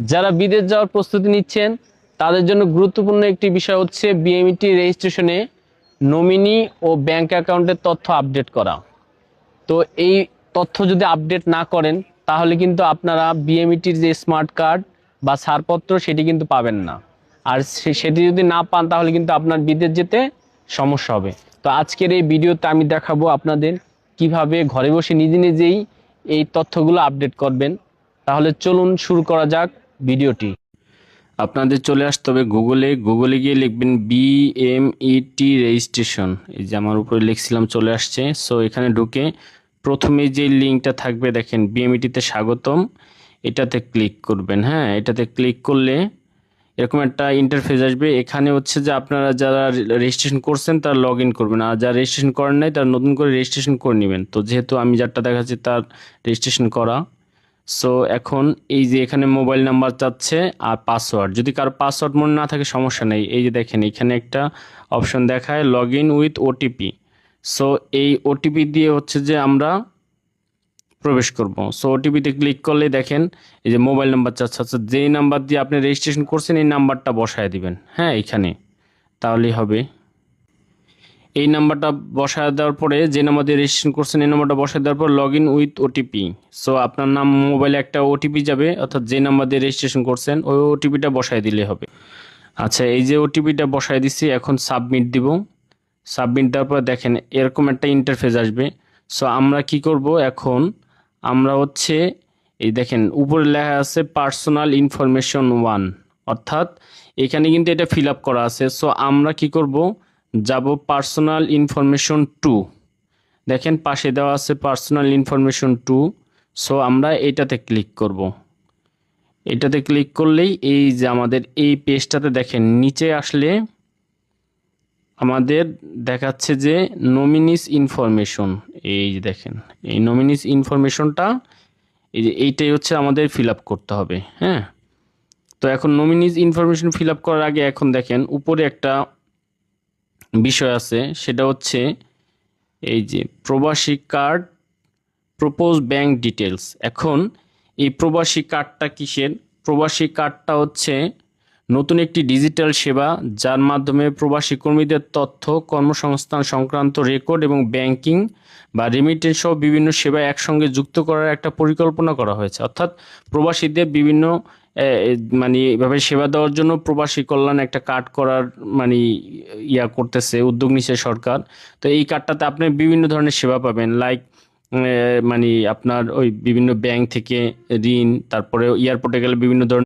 যারা বিদেশ যাওয়ার প্রস্তুতি নিচ্ছেন তাদের জন্য গুরুত্বপূর্ণ একটি বিষয় হচ্ছে বিএমইটি রেজিস্ট্রেশনে নমিনি ও ব্যাংক অ্যাকাউন্টের তথ্য আপডেট করা। তো এই তথ্য যদি আপডেট না করেন তাহলে কিন্তু আপনারা বিএমইটির যে স্মার্ট কার্ড বা ছাড়পত্র সেটি কিন্তু পাবেন না। আর সেটি যদি না পান তাহলে কিন্তু আপনার বিদেশ যেতে সমস্যা হবে। তো আজকের এই ভিডিওতে আমি দেখাবো আপনাদের কিভাবে ঘরে বসে নিজে নিজেই এই তথ্যগুলো আপডেট করবেন। তাহলে চলুন শুরু করা যাক ভিডিওটি। আপনাদের চলে আসতে হবে গুগলে গিয়ে লিখবেন বিএমইটি রেজিস্ট্রেশন। এই যে আমার উপরে লিখছিলাম চলে আসছে। সো এখানে ঢুকে প্রথমে যে লিঙ্কটা থাকবে দেখেন বিএমইটিতে স্বাগতম, এটাতে ক্লিক করবেন। হ্যাঁ, এটাতে ক্লিক করলে এরকম একটা ইন্টারফেস আসবে। এখানে হচ্ছে যে আপনারা যারা রেজিস্ট্রেশন করছেন তারা লগ ইন করবেন, আর যারা রেজিস্ট্রেশন করেন নাই তারা নতুন করে রেজিস্ট্রেশন করে নেবেন। তো যেহেতু আমি যারটা দেখাচ্ছি তার রেজিস্ট্রেশন করা। সো এখন এই যে এখানে মোবাইল নাম্বার চাচ্ছে আর পাসওয়ার্ড। যদি কারো পাসওয়ার্ড মনে না থাকে সমস্যা নেই, এই যে দেখেন এখানে একটা অপশন দেখায় log in with OTP. So এই ওটিপি দিয়ে হচ্ছে যে আমরা প্রবেশ করব। সো ওটিপিতে ক্লিক করলে দেখেন এই যে মোবাইল নাম্বার চাচ্ছে, আচ্ছা যেই নাম্বার দিয়ে আপনি রেজিস্ট্রেশন করছেন এই নাম্বারটা বসায় দিবেন। হ্যাঁ, এখানে তাহলেই হবে। এই নাম্বারটা বসায় দেওয়ার পরে যে নাম্বার দিয়ে রেজিস্ট্রেশন করছেন এই নাম্বারটা বসায় দেওয়ার পর log in with OTP. So আপনার নাম মোবাইলে একটা ওটিপি যাবে, অর্থাৎ যে নাম্বার দিয়ে রেজিস্ট্রেশন করছেন ওই ওটিপিটা বসায় দিলে হবে। আচ্ছা, এই যে ওটিপিটা বসায় দিচ্ছি, এখন সাবমিট দিব। সাবমিট দেওয়ার পর দেখেন এরকম একটা ইন্টারফেস আসবে। সো আমরা কি করব এখন, আমরা হচ্ছে এই দেখেন উপরে লেখা আছে পার্সোনাল ইনফরমেশন 1, অর্থাৎ এখানে কিন্তু এটা ফিল আপ করা আছে। সো আমরা কি করব, যাব পার্সোনাল ইনফরমেশন 2। দেখেন পাশে দেওয়া আছে পার্সোনাল ইনফরমেশন 2। সো আমরা এটাতে ক্লিক করব। এটাতে ক্লিক করলেই এই যে আমাদের এই পেজটাতে দেখেন নিচে আসলে আমাদের দেখাচ্ছে যে নমিনিস ইনফরমেশন। এই যে দেখেন এই নমিনিস ইনফরমেশনটা এই যে এইটাই হচ্ছে আমাদের ফিল আপ করতে হবে। হ্যাঁ, তো এখন নমিনিস ইনফরমেশন ফিল আপ করার আগে এখন দেখেন উপরে একটা বিষয় আছে, সেটা হচ্ছে এই যে প্রবাসী কার্ড প্রপোজ ব্যাংক ডিটেলস। এখন এই প্রবাসী কার্ডটা কিসের? প্রবাসী কার্ডটা হচ্ছে নতুন একটি ডিজিটাল সেবা যার মাধ্যমে প্রবাসী কর্মীদের তথ্য, কর্মসংস্থান সংক্রান্ত রেকর্ড এবং ব্যাংকিং বা রেমিটেন্স সহ বিভিন্ন সেবা একসঙ্গে যুক্ত করার একটা পরিকল্পনা করা হয়েছে। অর্থাৎ প্রবাসীদের বিভিন্ন মানে এভাবে সেবা দেওয়ার জন্য প্রবাসী কল্যাণ একটা কার্ড করার মানে করতেছে, উদ্যোগ নিচ্ছে সরকার। তো এই কার্ডটাতে আপনি বিভিন্ন ধরনের সেবা পাবেন, লাইক মানে আপনার ওই বিভিন্ন ব্যাংক থেকে ঋণ, তারপরে এয়ারপোর্টে গেলে বিভিন্ন ধরনের